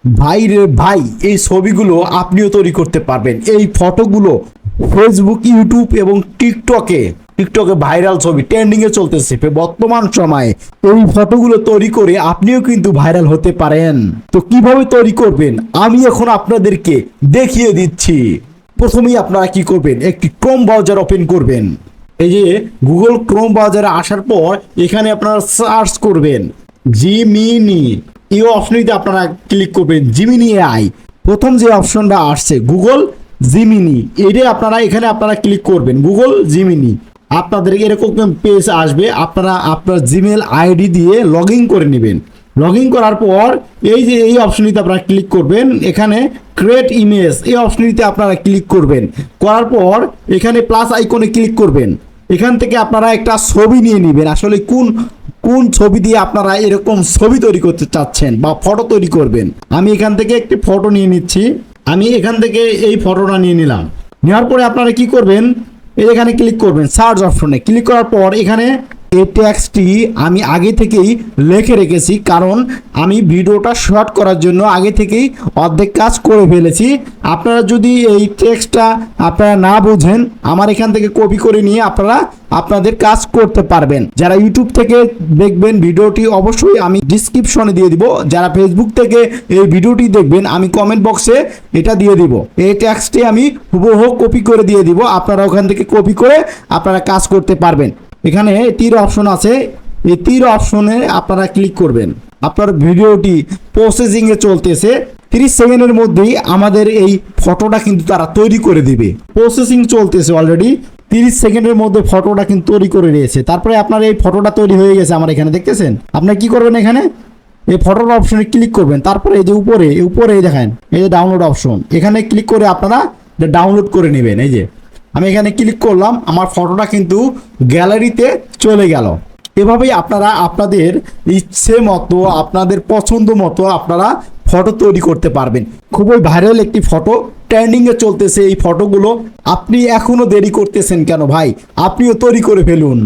ভাই রে ভাই, এই ছবিগুলো আপনিও তৈরি করতে পারবেন। এই ফটোগুলো ফেসবুক, ইউটিউব এবং টিকটকে ভাইরাল ছবি ট্রেন্ডিং এ চলতেছে বর্তমান সময়ে। এই ফটোগুলো তৈরি করে আপনিও কিন্তু ভাইরাল হতে পারেন। তো কিভাবে তৈরি করবেন আমি এখন আপনাদেরকে দেখিয়ে দিচ্ছি। প্রথমেই আপনারা কি করবেন, একটি ক্রোম ব্রাউজার ওপেন করবেন। এই যে গুগল ক্রোম ব্রাউজারে আসার পর এখানে আপনারা সার্চ করবেন জিমিনি। এই অপশনটিতে আপনারা ক্লিক করবেন, জিমিনি এআই। প্রথম যে অপশনটা আসছে গুগল জিমিনি, এটাই আপনারা ক্লিক করবেন, গুগল জিমিনি। আপনাদের এরকম পেজ আসবে, আপনারা আপনার জিমেল আইডি দিয়ে লগ ইন করে নেবেন। লগ ইন করার পর এই অপশনটিতে আপনারা ক্লিক করবেন, এখানে ক্রিয়েট ইমেজ এই অপশনটিতে আপনারা ক্লিক করবেন। করার পর এখানে প্লাস আইকনে ক্লিক করবেন। এখান থেকে আপনারা একটা ছবি নিয়ে নেবেন। আসলে কোন ছবি দিয়ে আপনারা এরকম ছবি তৈরি করতে চাচ্ছেন বা ফটো তৈরি করবেন। আমি এখান থেকে একটি ফটো নিয়ে নিচ্ছি। আমি এখান থেকে এই ফটোটা নিয়ে নিলাম। নেওয়ার পরে আপনারা কি করবেন, এখানে ক্লিক করবেন, সার্চ অপশনে ক্লিক করার পর এখানে এই টেক্সটটি আমি আগে থেকেই লিখে রেখেছি, কারণ আমি ভিডিওটা শর্ট করার জন্য আগে থেকেই অর্ধেক কাজ করে ফেলেছি। আপনারা যদি এই টেক্সটটা আপনারা না বুঝেন, আমার এখান থেকে কপি করে নিয়ে আপনারা আপনাদের কাজ করতে পারবেন। যারা ইউটিউব থেকে দেখবেন ভিডিওটি অবশ্যই আমি ডিসক্রিপশনে দিয়ে দিব। যারা ফেসবুক থেকে এই ভিডিওটি দেখবেন আমি কমেন্ট বক্সে এটা দিয়ে দিব। এই টেক্সটটি আমি হুবহু কপি করে দিয়ে দিব, আপনারা ওখান থেকে কপি করে আপনারা কাজ করতে পারবেন। এখানে তীর অপশন আছে, এই তীর অপশনে আপনারা ক্লিক করবেন। আপনার ভিডিওটি প্রসেসিংয়ে চলতেছে, 30 সেকেন্ডের মধ্যেই আমাদের এই ফটোটা কিন্তু তারা তৈরি করে দিবে। প্রসেসিং চলতেছে অলরেডি, 30 সেকেন্ডের মধ্যে ফটোটা কিন্তু তৈরি করে দিয়েছে। তারপরে আপনার এই ফটোটা তৈরি হয়ে গেছে আমার এখানে, দেখতেছেন। আপনারা কি করবেন, এখানে এই ফটোর অপশনে ক্লিক করবেন। তারপরে এই যে উপরে দেখেন এই যে ডাউনলোড অপশন, এখানে ক্লিক করে আপনারা ডাউনলোড করে নেবেন। এই যে আমি এখানে ক্লিক করলাম, আমার ফটোটা কিন্তু গ্যালারিতে চলে গেল। এভাবেই আপনারা আপনাদের ইচ্ছে মতো, আপনাদের পছন্দ মতো আপনারা ফটো তৈরি করতে পারবেন। খুবই ভাইরাল একটি ফটো, ট্রেন্ডিংয়ে চলতেছে এই ফটোগুলো। আপনি এখনো দেরি করতেছেন কেন ভাই, আপনিও তৈরি করে ফেলুন।